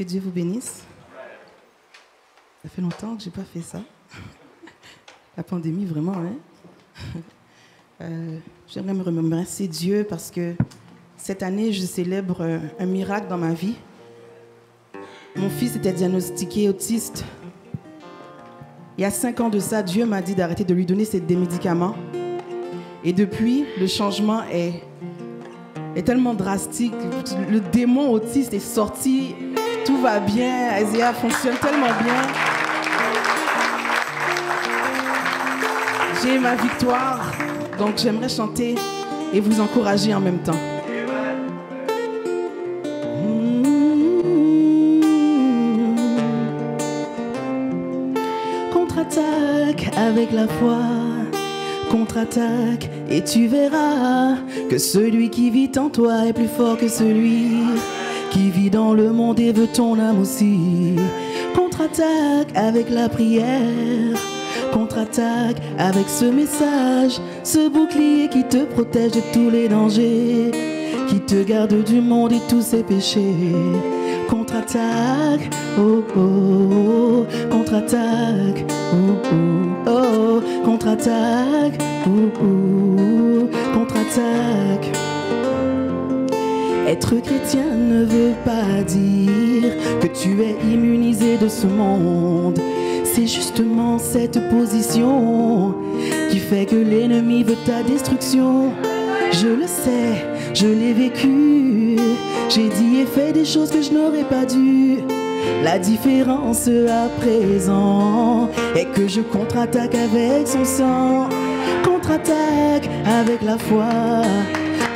Que Dieu vous bénisse. Ça fait longtemps que je n'ai pas fait ça. La pandémie, vraiment, hein. J'aimerais me remercier Dieu parce que cette année, je célèbre un miracle dans ma vie. Mon fils était diagnostiqué autiste. Il y a 5 ans de ça, Dieu m'a dit d'arrêter de lui donner des médicaments. Et depuis, le changement est tellement drastique. Le démon autiste est sorti. Tout va bien. Isaiah fonctionne tellement bien. J'ai ma victoire. Donc j'aimerais chanter et vous encourager en même temps. Contre-attaque avec la foi. Contre-attaque et tu verras que celui qui vit en toi est plus fort que celui qui vit dans le monde et veut ton âme aussi. Contre-attaque avec la prière. Contre-attaque avec ce message, ce bouclier qui te protège de tous les dangers, qui te garde du monde et tous ses péchés. Contre-attaque, oh oh, contre-attaque, oh oh, oh, contre-attaque, oh oh, contre-attaque. Être chrétien ne veut pas dire que tu es immunisé de ce monde. C'est justement cette position qui fait que l'ennemi veut ta destruction. Je le sais, je l'ai vécu. J'ai dit et fait des choses que je n'aurais pas dû. La différence à présent est que je contre-attaque avec son sang. Contre-attaque avec la foi.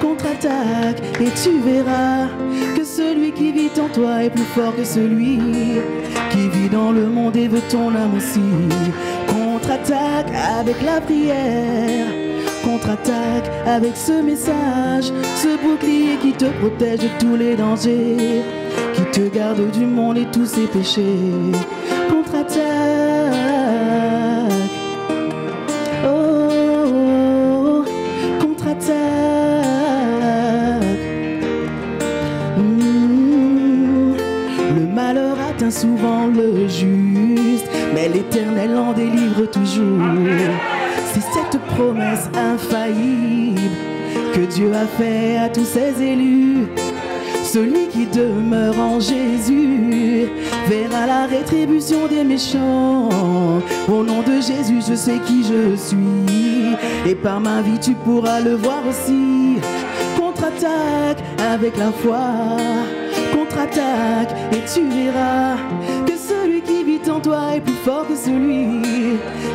Contre-attaque et tu verras que celui qui vit en toi est plus fort que celui qui vit dans le monde et veut ton âme aussi. Contre-attaque avec la prière. Contre-attaque avec ce message, ce bouclier qui te protège de tous les dangers, qui te garde du monde et tous ses péchés. Contre-attaque. Oh, contre-attaque. Le malheur atteint souvent le juste, mais l'Éternel en délivre toujours. C'est cette promesse infaillible que Dieu a fait à tous ses élus. Celui qui demeure en Jésus verra la rétribution des méchants. Au nom de Jésus, je sais qui je suis, et par ma vie tu pourras le voir aussi. Contre-attaque avec la foi. Contre-attaque et tu verras que celui qui vit en toi est plus fort que celui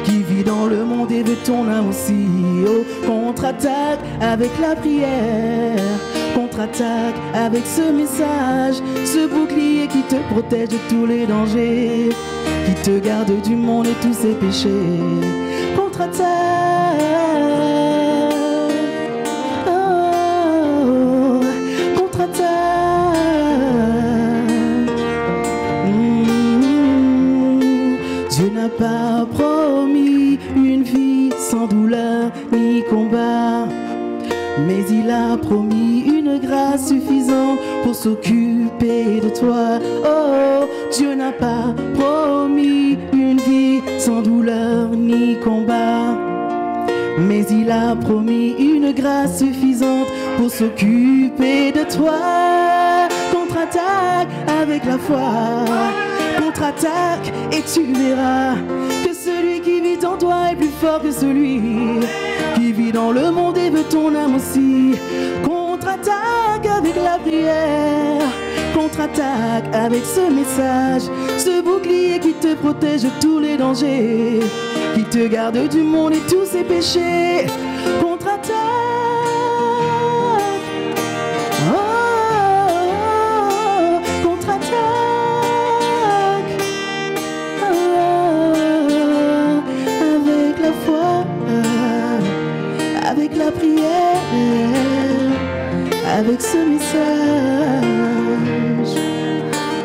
qui vit dans le monde et veut ton âme aussi. Oh, contre-attaque avec la prière. Contre-attaque avec ce message, ce bouclier qui te protège de tous les dangers, qui te garde du monde et tous ses péchés. Contre-attaque. Oh, contre-attaque. Dieu n'a pas promis une vie sans douleur ni combat, mais il a promis une grâce suffisante pour s'occuper de toi. Oh, Dieu n'a pas promis une vie sans douleur ni combat, mais il a promis une grâce suffisante pour s'occuper de toi. Contre-attaque avec la foi. Contre-attaque et tu verras que celui qui vit en toi est plus fort que celui qui vit dans le monde et veut ton âme aussi. Contre-attaque avec la prière. Contre-attaque avec ce message, ce bouclier qui te protège de tous les dangers, qui te garde du monde et tous ses péchés. Contre-attaque. Oh, contre-attaque. Oh, avec la foi. Avec la prière, avec ce message.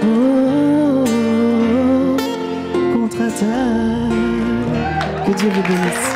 Oh, contre-attaque. Que Dieu vous bénisse.